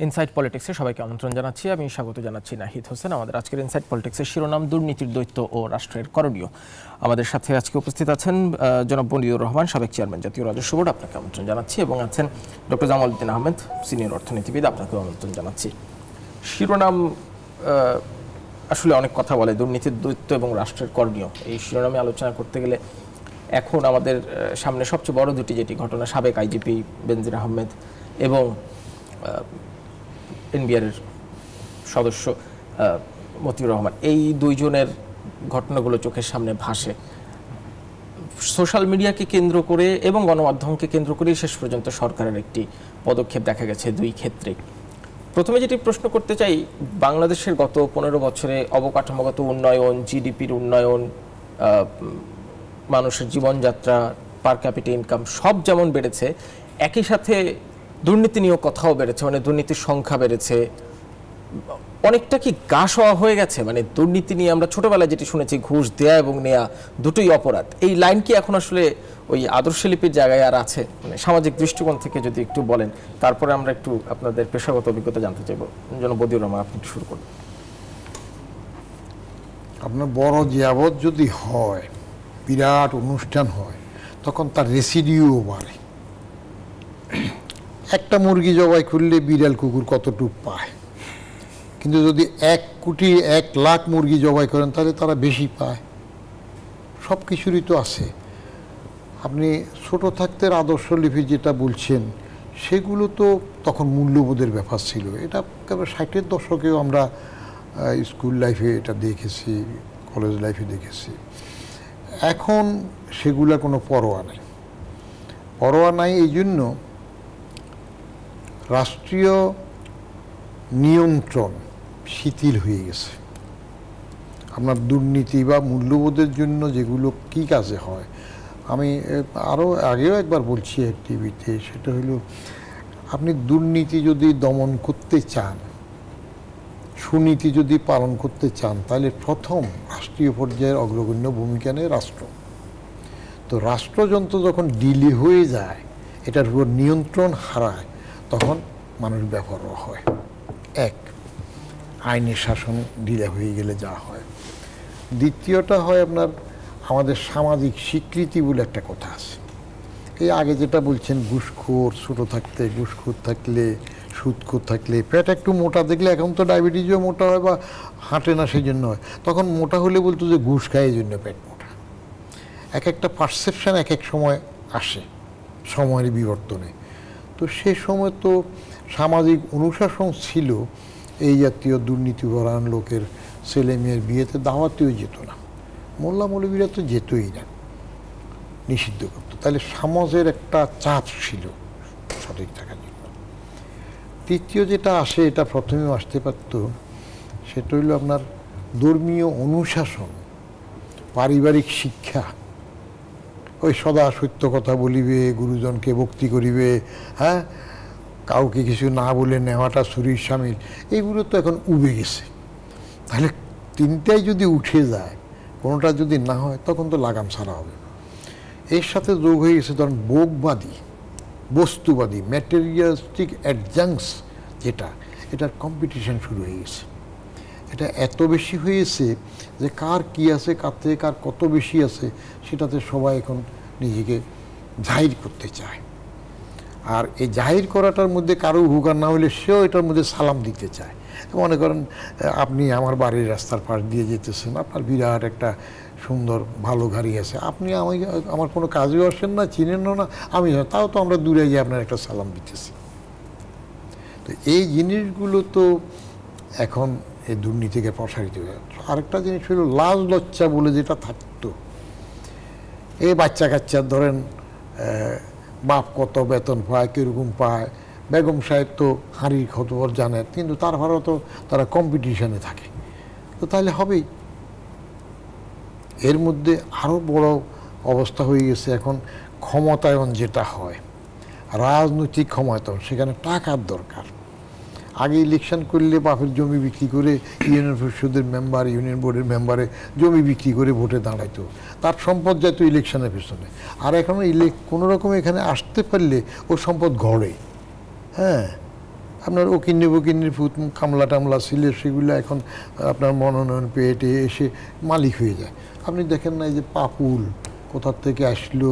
Insight পলিটিক্সে সবাইকে আমন্ত্রণ জানাচ্ছি। আমি স্বাগত জানাচ্ছি নাহিদ হোসেন। আমাদের আজকের ইনসাইট পলিটিক্সের শিরোনাম দুর্নীতির দৈত্য ও রাষ্ট্রের করণীয়। আমাদের সাথে আজকে উপস্থিত আছেন জনাব মনিরুর রহমান, সাবেক চেয়ারম্যান জাতীয় রাজস্ব বোর্ড, আপনাকে আমন্ত্রণ জানাচ্ছি, এবং আছেন ডক্টর জামালউদ্দিন আহমেদ, সিনিয়র অর্থনীতিবিদ, আপনাকেও আমন্ত্রণ জানাচ্ছি। শিরোনাম আসলে অনেক কথা বলে, দুর্নীতির দৈত্য এবং রাষ্ট্রের করণীয়। এই শিরোনামে আলোচনা করতে গেলে এখন আমাদের সামনে সবচেয়ে বড় দুটি যেটি ঘটনা, সাবেক আইজিপি বেনজির আহমেদ এবং এনবিআরের সদস্য মতিউর রহমান, এই দুইজনের ঘটনাগুলো চোখের সামনে ভাসে। সোশ্যাল মিডিয়াকে কেন্দ্র করে এবং গণমাধ্যমকে কেন্দ্র করেই শেষ পর্যন্ত সরকারের একটি পদক্ষেপ দেখা গেছে দুই ক্ষেত্রে। প্রথমে যেটি প্রশ্ন করতে চাই, বাংলাদেশের গত 15 বছরে অবকাঠামোগত উন্নয়ন, জিডিপির উন্নয়ন, মানুষের জীবনযাত্রা, পার ক্যাপিটা ইনকাম সব যেমন বেড়েছে, একই সাথে দুর্নীতি নিয়েও কথাও বেড়েছে, মানে দুর্নীতির সংখ্যা বেড়েছে। অনেকটা কি গা সওয়া হয়ে গেছে? মানে দুর্নীতি নিয়ে আমরা ছোটবেলায় যেটি শুনেছি, ঘুষ দেয়া এবং নেয়া দুটোই অপরাধ, এই লাইন কি এখন আসলে ওই আদর্শলিপির জায়গায় আর আছে? মানে সামাজিক দৃষ্টিকোণ থেকে যদি একটু বলেন, তারপরে আমরা একটু আপনাদের পেশাগত অভিজ্ঞতা জানতে চাইব। জনাব মতিউর রহমান, আপনি শুরু করুন। আপনার বড় জিয়াবত যদি হয়, বিরাট অনুষ্ঠান হয়, তখন তার রেসিডিও বাড়ে। একটা মুরগি জবাই করলে বিড়াল কুকুর কতটুকু পায়, কিন্তু যদি 1 কোটি 1 লাখ মুরগি জবাই করেন তাহলে তারা বেশি পায়। সব কিছুরই তো আছে। আপনি ছোট থাকতে আদর্শলিপি যেটা বলছেন, সেগুলো তো তখন মূল্যবোধের ব্যাপার ছিল। এটা 60-এর দশকেও আমরা স্কুল লাইফে এটা দেখেছি, কলেজ লাইফে দেখেছি। এখন সেগুলা কোনো পরোয়া নেই। পরোয়া নাই এই জন্য রাষ্ট্রীয় নিয়ন্ত্রণ শিথিল হয়ে গেছে। আপনার দুর্নীতি বা মূল্যবোধের জন্য যেগুলো কি কাজে হয়, আমি আরও আগেও একবার বলছি এক টিভিতে, সেটা হলো আপনি দুর্নীতি যদি দমন করতে চান, সুনীতি যদি পালন করতে চান, তাহলে প্রথম রাষ্ট্রীয় পর্যায়ের অগ্রগণ্য ভূমিকা নেয় রাষ্ট্র। তো রাষ্ট্রযন্ত্র যখন ডিলে হয়ে যায়, এটার উপর নিয়ন্ত্রণ হারায়, তখন মানুষ বেপরোয়া হয়। এক, আইনের শাসন ঢিলা হয়ে গেলে যা হয়। দ্বিতীয়টা হয় আপনার আমাদের সামাজিক স্বীকৃতি বলে একটা কথা আছে। এই আগে যেটা বলছেন, ঘুষখোর ছোটো থাকতে, ঘুষখোর থাকলে, সুদখোর থাকলে, পেট একটু মোটা দেখলে, এখন তো ডায়াবেটিসও মোটা হয় বা হাঁটে না সেই জন্য হয়, তখন মোটা হলে বলতো যে ঘুষ খায় এই জন্য পেট মোটা। এক একটা পারসেপশান এক এক সময় আসে সময়ের বিবর্তনে। তো সে সময় তো সামাজিক অনুশাসন ছিল, এই জাতীয় দুর্নীতিপরায়ণ লোকের ছেলে মেয়ের বিয়েতে দাওয়াতেও যেত না, মোল্লা মৌলবীরা তো যেতই না, নিষিদ্ধ করতো। তাহলে সমাজের একটা চাপ ছিল সঠিক থাকার জন্য। তৃতীয় যেটা আসে, এটা প্রথমেও আসতে পারত, সেটা হইল আপনার ধর্মীয় অনুশাসন, পারিবারিক শিক্ষা। ওই সদা সত্য কথা বলিবে, গুরুজনকে ভক্তি করিবে, হ্যাঁ, কাউকে কিছু না বলে নেওয়াটা শরীর সামিল, এইগুলো তো এখন উবে গেছে। তাহলে তিনটাই যদি উঠে যায়, কোনোটা যদি না হয়, তখন তো লাগাম ছাড়া হবে। এর সাথে যোগ হয়ে গেছে ধরেন ভোগবাদী, বস্তুবাদী, ম্যাটেরিয়ালিস্টিক অ্যাডজাংস যেটা, এটার কম্পিটিশন শুরু হয়ে গেছে। এটা এত বেশি হয়েছে যে কার কি আছে, কার থেকে কার কত বেশি আছে, সেটাতে সবাই এখন নিজেকে জাহির করতে চায়। আর এই জাহির করাটার মধ্যে কারো উপকার না হলে সেও এটার মধ্যে সালাম দিতে চায়। মনে করেন আপনি আমার বাড়ির রাস্তার পাশ দিয়ে যেতেছেন, আপনার বিরাট একটা সুন্দর ভালো গাড়ি আছে, আপনি আমার কোনো কাজেও আসেন না, চিনেনও না, আমি তাও তো আমরা দূরে গিয়ে আপনার একটা সালাম দিতেছি। তো এই জিনিসগুলো তো এখন এই দুর্নীতিকে প্রসারিত হয়ে যাচ্ছে। আরেকটা জিনিস হলো লাজ লজ্জা বলে যেটা থাকতো, এই বাচ্চা কাচ্চা ধরেন বাপ কত বেতন পায়, কীরকম পায়, বেগম সাহেব তো হাঁড়ির খবর জানেন, কিন্তু তারপরেও তো তারা কম্পিটিশনে থাকে। তো তাহলে হবেই। এর মধ্যে আরও বড় অবস্থা হয়ে গেছে এখন ক্ষমতায়ন যেটা হয়, রাজনৈতিক ক্ষমতায়ন, সেখানে টাকার দরকার। আগে ইলেকশন করলে বাপের জমি বিক্রি করে ইউনিয়ন পরিষদের মেম্বার, ইউনিয়ন বোর্ডের মেম্বারে জমি বিক্রি করে ভোটে দাঁড়াইতো, তার সম্পদ যেত ইলেকশনের পেছনে। আর এখন কোনো রকম এখানে আসতে পারলে ও সম্পদ ঘরে, হ্যাঁ, আপনার ওকিন্নি বকিন্নির ফুট কামলা টামলা ছিল, সেগুলো এখন আপনার মনোনয়ন পেয়ে এসে মালিক হয়ে যায়। আপনি দেখেন না, এই যে পাপুল কোথার থেকে আসলো,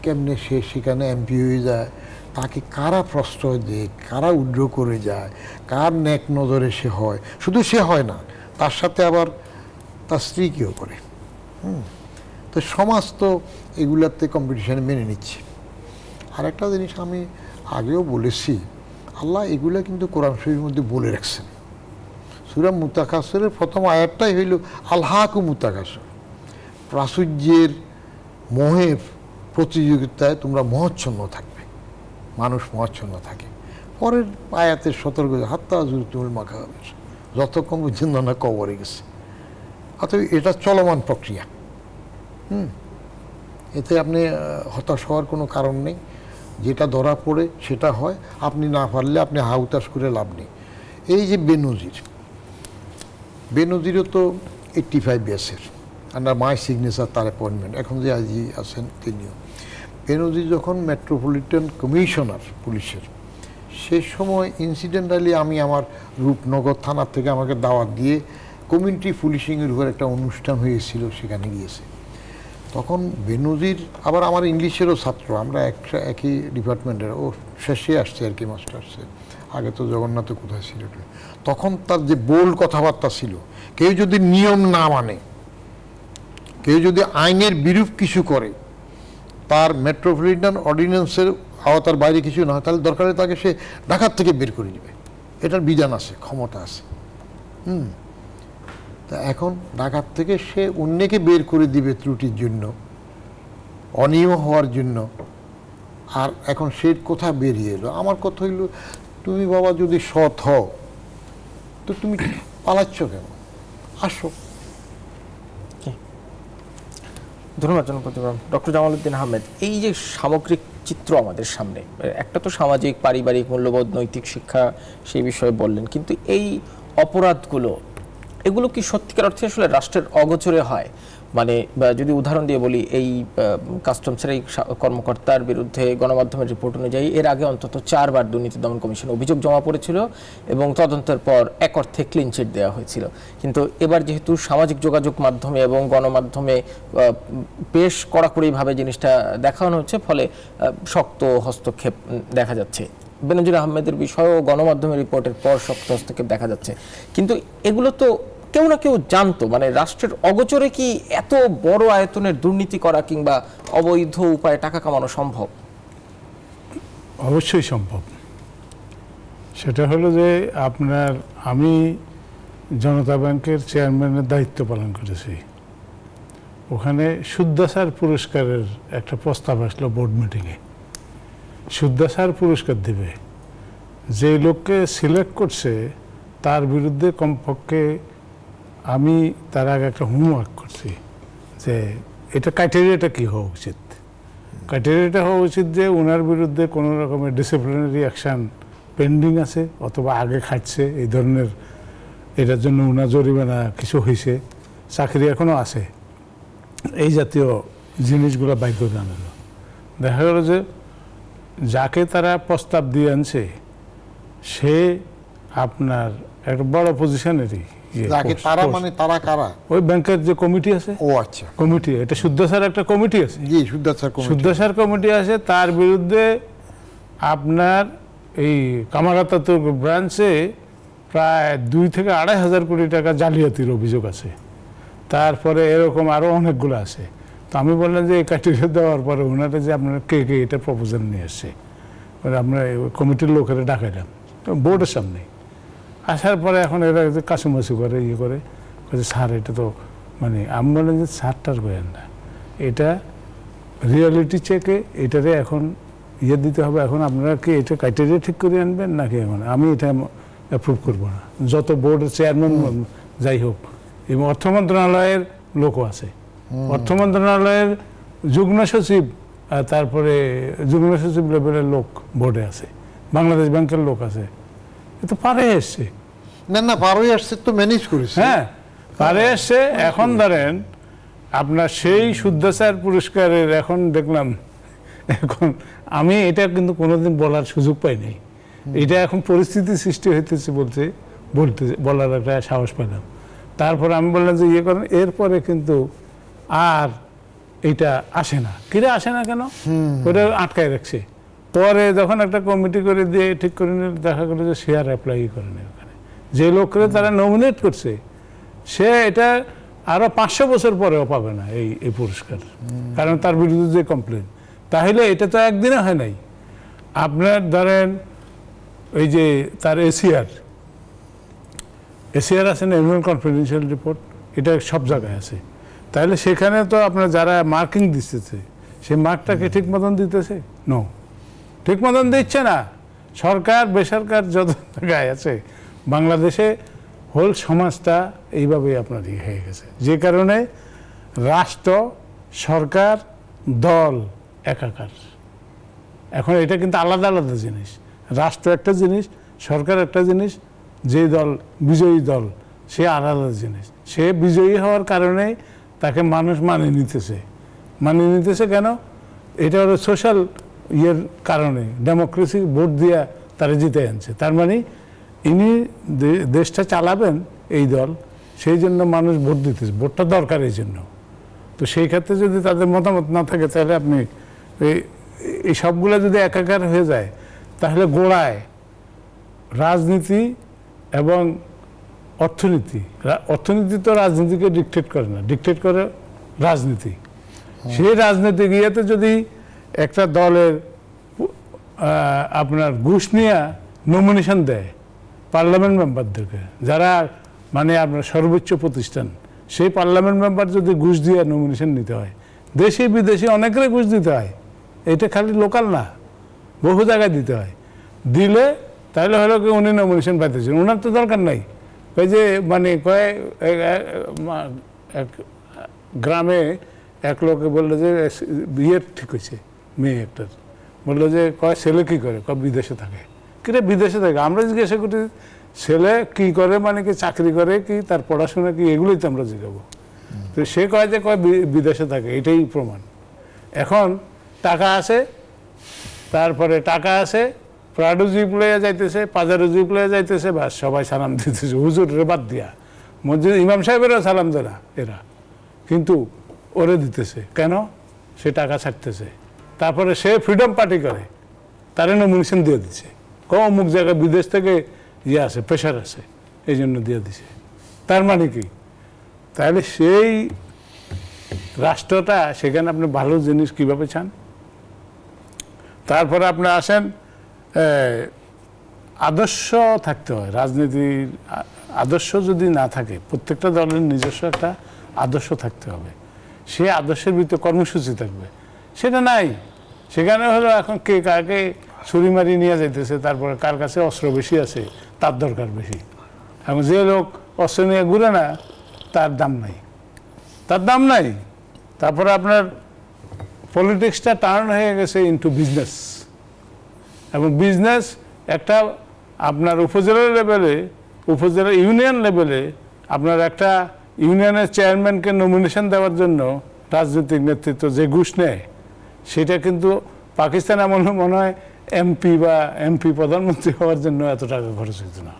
কেমনে সে সেখানে এমপি হয়ে যায়, তাকে কারা প্রশ্রয় দেয়, কারা উড্র করে যায়, কার নেক নজরে সে হয়। শুধু সে হয় না, তার সাথে আবার তার স্ত্রীকেও করে। তো সমাজ তো এগুলাতে কম্পিটিশানে মেনে নিচ্ছে। আর একটা জিনিস আমি আগেও বলেছি, আল্লাহ এগুলা কিন্তু কোরআন শরীফের মধ্যে বলে রাখছেন। সূরা মুতাকাসসিরের প্রথম আয়াতটাই হইল আল্লাহকু মুতাকাসসির, প্রাচুর্যের মোহের প্রতিযোগিতায় তোমরা মোহচ্ছন্ন থাকবে, মানুষ মোহচ্ছন্ন থাকে। পরের আয়াতের সতর্ক হাত্তা জুরতুল মাকাবির, যতক্ষণ পর্যন্ত না কবরে গেছে। অতএব এটা চলমান প্রক্রিয়া। এতে আপনি হতাশ হওয়ার কোনো কারণ নেই। যেটা ধরা পড়ে সেটা হয়, আপনি না পারলে আপনি হাউতাশ করে লাভ নেই। এই যে বেনজিরও তো 85 ইয়ার্সের, আন্ডার মাই সিগনেচার তার অ্যাপয়েন্টমেন্ট, এখন যে আইজি আছেন তিনিও। বেনজির যখন মেট্রোপলিটন কমিশনার পুলিশের, সে সময় ইনসিডেন্টালি আমি আমার রূপনগর থানার থেকে আমাকে দাওয়াত দিয়ে কমিউনিটি পুলিশিংয়ের উপর একটা অনুষ্ঠান হয়েছিল, সেখানে গিয়েছে। তখন বেনজির আবার আমার ইংলিশেরও ছাত্র, আমরা একই ডিপার্টমেন্টের, ও শেষে আসছে আর কি, মাস্টার্সে। আগে তো জগন্নাথে কোথায় ছিল। তখন তার যে বোল্ড কথাবার্তা ছিল, কেউ যদি নিয়ম না মানে, কেউ যদি আইনের বিরূপ কিছু করে, তার মেট্রোপলিটন অর্ডিন্যান্সের আওতার বাইরে কিছু না হয়, তাহলে দরকারে তাকে সে ঢাকার থেকে বের করে দিবে। এটার বিধান আছে, ক্ষমতা আছে। তা এখন ঢাকার থেকে সে অন্যকে বের করে দিবে ত্রুটির জন্য, অনিয়ম হওয়ার জন্য। আর এখন সে কোথা বেরিয়ে এলো? আমার কথা হইল, তুমি বাবা যদি সৎ হও তো তুমি পালাচ্ছ কেন? আসো। ধন্যবাদ জনপ্রতি ডক্টর জামাল উদ্দিন আহমেদ। এই যে সামগ্রিক চিত্র আমাদের সামনে, একটা তো সামাজিক পারিবারিক মূল্যবোধ নৈতিক শিক্ষা সেই বিষয়ে বললেন, কিন্তু এই অপরাধগুলো এগুলো কি সত্যিকার অর্থে আসলে রাষ্ট্রের অগোচরে হয়? মানে যদি উদাহরণ দিয়ে বলি, এই কাস্টমসের এই কর্মকর্তার বিরুদ্ধে গণমাধ্যমের রিপোর্ট অনুযায়ী এর আগে অন্তত 4 বার দুর্নীতি দমন কমিশনে অভিযোগ জমা পড়েছিল এবং তদন্তের পর এক অর্থে ক্লিন চিট দেওয়া হয়েছিল। কিন্তু এবার যেহেতু সামাজিক যোগাযোগ মাধ্যমে এবং গণমাধ্যমে বেশ কড়াকড়িভাবে জিনিসটা দেখানো হচ্ছে, ফলে শক্ত হস্তক্ষেপ দেখা যাচ্ছে। বেনজির আহমেদের বিষয়েও গণমাধ্যমের রিপোর্টের পর শক্ত হস্তক্ষেপ দেখা যাচ্ছে। কিন্তু এগুলো তো কেউ না কেউ জানতো। মানে রাষ্ট্রের অগোচরে কি এত বড় আয়তনের দুর্নীতি করা কিংবা অবৈধ উপায়ে টাকা কামানো সম্ভব? অবশ্যই সম্ভব। সেটা হলো যে আমি জনতা ব্যাংকের চেয়ারম্যানের দায়িত্ব পালন করেছি। ওখানে শুদ্ধাচার পুরস্কারের একটা প্রস্তাব আসলো বোর্ড মিটিংয়ে। শুদ্ধাচার পুরস্কার দেবে, যে লোককে সিলেক্ট করছে তার বিরুদ্ধে কমপক্ষে আমি তার আগে একটা হোমওয়ার্ক করছি যে এটা ক্রাইটেরিয়াটা কী হওয়া উচিত। ক্রাইটেরিয়াটা হওয়া উচিত যে ওনার বিরুদ্ধে কোনো রকমের ডিসিপ্লিনারি অ্যাকশান পেন্ডিং আছে, অথবা আগে খাটছে এই ধরনের, এটার জন্য ওনার জরিমানা কিছু হয়েছে, চাকরি এখনও আছে, এই জাতীয় জিনিসগুলো বাইর করে আনলো। দেখা গেল যে যাকে তারা প্রস্তাব দিয়ে আনছে সে আপনার একটা বড় পজিশনেরই, তারা কারা? ওই ব্যাংকের যে কমিটি আছে, ও আচ্ছা, কমিটি, এটা শুদ্ধাচার একটা কমিটি আছে, জি শুদ্ধাচার কমিটি আছে। তার বিরুদ্ধে আপনার এই কামারাতাত ব্রাঞ্চে প্রায় 2 থেকে 2,500 কোটি টাকা জালিয়াতির অভিযোগ আছে। তারপরে এরকম আরও অনেকগুলো আছে। তো আমি বললাম যে এই ক্রাইটেরিয়া দেওয়ার পরে ওনারা যে আপনারা কে এটা প্রপোজাল নিয়ে এসছে, আমরা কমিটির লোকেরা ডাকাইলাম বোর্ডের সামনে। আসার পরে এখন এরা কাছুমাছু করে করে স্যার এটা তো মানে, আমি বললাম যে স্যারটার করেন না, এটা রিয়ালিটি চেকে এটারে এখন দিতে হবে। এখন আপনারা কি এটা ক্রাইটেরিয়া ঠিক করে আনবেন নাকি? এখন আমি এটা অ্যাপ্রুভ করবো না। যত বোর্ডের চেয়ারম্যান যাই হোক, এবং অর্থ মন্ত্রণালয়ের লোকও আছে, অর্থ মন্ত্রণালয়ের যুগ্ম সচিব, তারপরে যুগ্ম সচিব লেভেলের লোক বোর্ডে আছে, বাংলাদেশ ব্যাংকের লোক আছে। এ তো পারে এসছে, না পারে আসছে তো ম্যানেজ করেছে। হ্যাঁ পারে এসছে। এখন ধরেন আপনার সেই শুদ্ধাচার পুরস্কারের এখন দেখলাম, এখন আমি এটা কিন্তু কোনোদিন বলার সুযোগ পাইনি এটা এখন পরিস্থিতি সৃষ্টি হইতেছে বলার একটা সাহস পেলাম। তারপরে আমি বললাম যে ইয়ে করেন, এরপরে কিন্তু আর এটা আসে না। কিরে আসে না কেন? ওটা আটকায় রাখছে। পরে যখন একটা কমিটি করে দিয়ে ঠিক করে নিয়ে দেখা গেলো যে সে আর অ্যাপ্লাই করে নেই ওখানে। যে লোকরা তারা নমিনেট করছে সে এটা আরো 500 বছর পরেও পাবে না এই পুরস্কার, কারণ তার বিরুদ্ধে যে কমপ্লেন। তাহলে এটা তো একদিনে হয় নাই। আপনার ধরেন ওই যে তার এসিআর আছে না, অ্যানুয়াল কনফিডেন্সিয়াল রিপোর্ট, এটা সব জায়গায় আছে। তাহলে সেখানে তো আপনার যারা মার্কিং দিতেছে সেই মার্কটাকে ঠিক মতন দিতেছে? নো, ঠিক মতন দিচ্ছে না। সরকার বেসরকার যত জায়গায় আছে বাংলাদেশে হোল সমাজটা এইভাবেই আপনার হয়ে গেছে, যে কারণে রাষ্ট্র, সরকার, দল একাকার। এখন এটা কিন্তু আলাদা আলাদা জিনিস। রাষ্ট্র একটা জিনিস, সরকার একটা জিনিস, যে দল বিজয়ী দল সে আলাদা জিনিস। সে বিজয়ী হওয়ার কারণে তাকে মানুষ মানিয়ে নিতেছে কেন? এটা হলো সোশ্যাল ইয়ের কারণে, ডেমোক্রেসি ভোট দিয়া তারা জিতে আনছে। তার মানে ইনি দেশটা চালাবেন এই দল, সেই জন্য মানুষ ভোট দিতেছে, ভোটটা দরকার এই জন্য। তো সেই ক্ষেত্রে যদি তাদের মতামত না থাকে তাহলে আপনি এই সবগুলো যদি একাকার হয়ে যায় তাহলে গোড়ায় রাজনীতি এবং অর্থনীতি তো রাজনীতিকে ডিকটেট করে না, ডিকটেট করে রাজনীতি। সেই রাজনীতি গিয়েতে যদি একটা দলের আপনার ঘুষ নিয়ে নমিনেশন দেয় পার্লামেন্ট মেম্বারদেরকে, যারা মানে আপনার সর্বোচ্চ প্রতিষ্ঠান, সেই পার্লামেন্ট মেম্বার যদি ঘুষ দিয়ে নমিনেশন নিতে হয়, দেশি বিদেশি অনেকেরই ঘুষ দিতে হয়, এটা খালি লোকাল না, বহু জায়গায় দিতে হয়। দিলে তাহলে হলো কি উনি নমিনেশন পাইতেছেন, ওনার তো দরকার নাই। ওই যে মানে এক গ্রামে এক লোকে বললো যে বিয়ের ঠিক হয়েছে মেয়ে একটার, বললো যে ছেলে কী করে? বিদেশে থাকে। কিরে বিদেশে থাকে? আমরা জিজ্ঞাসা করি ছেলে কী করে, মানে কি চাকরি করে কি, তার পড়াশোনা কি, এগুলোই তো আমরা জিজ্ঞাবো। তো সে কয় যে বিদেশে থাকে, এটাই প্রমাণ। এখন টাকা আছে, তারপরে টাকা আছে, প্রাডো জিপ লইয়া যাইতেছে, পাজারো জিপ লইয়া যাইতেছে, বাস সবাই সালাম দিতেছে, হুজুরের বাদ দিয়া। মসজিদ ইমাম সাহেবেরও সালাম দেয় না এরা, কিন্তু ওরে দিতেছে কেন? সে টাকা ছাড়তেছে। তারপরে সে ফ্রিডম পার্টি করে, তার নমিনেশন দিয়ে দিচ্ছে, অমুক জায়গায় বিদেশ থেকে ইয়ে আছে, প্রেশার আছে, এই জন্য দিয়ে দিছে। তার মানে কি? তাহলে সেই রাষ্ট্রটা, সেখানে আপনি ভালো জিনিস কিভাবে চান? তারপরে আপনি আসেন, আদর্শ থাকতে হয়। রাজনীতির আদর্শ যদি না থাকে, প্রত্যেকটা দলের নিজস্ব একটা আদর্শ থাকতে হবে, সে আদর্শের ভিতরে কর্মসূচি থাকবে, সেটা নাই। সেখানে হলো এখন কে কাকে ছুরি মারি নিয়ে যাইতেছে, তারপরে কার কাছে অস্ত্র বেশি আছে তার দরকার বেশি। এখন যে লোক অস্ত্র নিয়ে ঘুরে না তার দাম নাই। তারপরে আপনার পলিটিক্সটা টার্ন হয়ে গেছে ইনটু বিজনেস, এবং বিজনেস একটা আপনার উপজেলা লেভেলে, উপজেলা ইউনিয়ন লেভেলে আপনার একটা ইউনিয়নের চেয়ারম্যানকে নমিনেশন দেওয়ার জন্য রাজনৈতিক নেতৃত্ব যে ঘুষ নেয়, সেটা কিন্তু পাকিস্তান এমন মনে হয় এমপি প্রধানমন্ত্রী হওয়ার জন্য এত টাকা খরচ হতো না।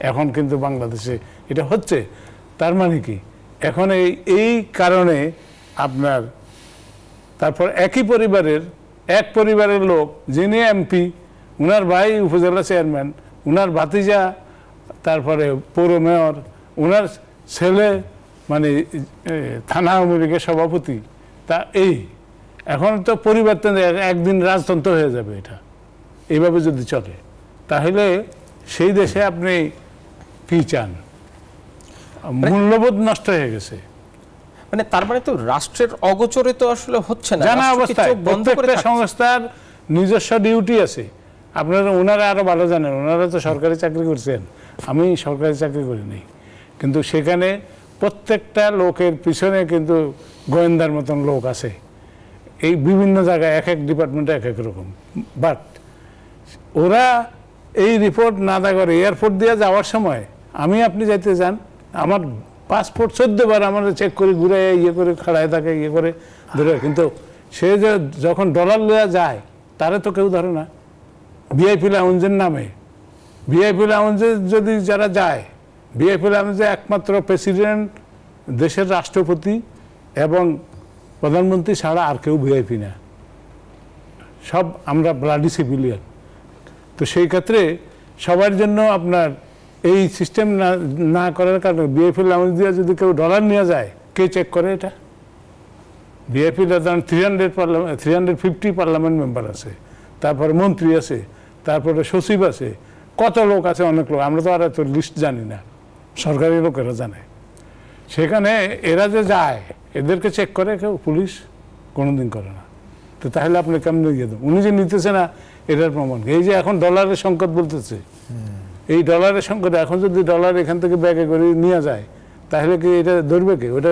এখন কিন্তু বাংলাদেশে এটা হচ্ছে। তার মানে কি? এখন এই কারণে আপনার তারপর এক পরিবারের লোক যিনি এমপি, উনার ভাই উপজেলা চেয়ারম্যান, উনার ভাতিজা তারপরে পৌর মেয়র, উনার ছেলে মানে থানা আওয়ামী লীগের সভাপতি। তা এখন তো পরিবর্তন, একদিন রাজতন্ত্র হয়ে যাবে এটা, এইভাবে যদি চলে। তাহলে সেই দেশে আপনি কি চান? মূল্যবোধ নষ্ট হয়ে গেছে। মানে তার মানে তো রাষ্ট্রের অগোচরে তো আসলে হচ্ছে না, জানা অবস্থায় প্রত্যেকটা সংস্থার নিজস্ব ডিউটি আছে। আপনারা ওনারা আরো ভালো জানেন, ওনারা তো সরকারি চাকরি করছেন, আমি সরকারি চাকরি করি নাই, কিন্তু সেখানে প্রত্যেকটা লোকের পিছনে কিন্তু গোয়েন্দার মতন লোক আছে। এই বিভিন্ন জায়গায় এক এক ডিপার্টমেন্টে এক এক রকম। বাট ওরা এই রিপোর্ট না দা করে এয়ারপোর্ট দিয়ে যাওয়ার সময়, আপনি যাইতে যান, আমার পাসপোর্ট 14 বার আমার চেক করে ঘুরে ইয়ে করে খাড়ায় থাকে, ইয়ে করে ধরে, কিন্তু সে যে যখন ডলার লইয়া যায় তারে তো কেউ ধরে না। ভিআইপি লাউঞ্জের নামে। ভিআইপি লাউঞ্জে যদি যারা যায়, ভিআইপি লাউঞ্জে একমাত্র প্রেসিডেন্ট, দেশের রাষ্ট্রপতি এবং প্রধানমন্ত্রী ছাড়া আর কেউ ভিআইপি না, সব আমরা ব্লাডি সিভিলিয়ান। তো সেই ক্ষেত্রে সবার জন্য আপনার এই সিস্টেম না করার কারণে ভিআইপি লাউঞ্জ দিয়ে যদি কেউ ডলার নিয়ে যায়, কে চেক করে এটা? ভিআইপি 350 পার্লামেন্ট মেম্বার আছে, তারপরে মন্ত্রী আছে, তারপরে সচিব আছে, কত লোক আছে, অনেক লোক, আমরা তো আর এত লিস্ট জানি না, সরকারি লোকেরা জানে। সেখানে এরা যে যায়, এদেরকে চেক করে কেউ? পুলিশ কোনোদিন করে না। তো তাহলে আপনি কেমন ইয়ে দেন? উনি যে নিতেছে না, এটার প্রমাণ এই যে এখন ডলারের সংকট বলতেছে, এই ডলারের সংকট, এখন যদি ডলার এখান থেকে ব্যাগে করে নিয়ে যায়, তাহলে কি এটা ধরবে কে? ওটা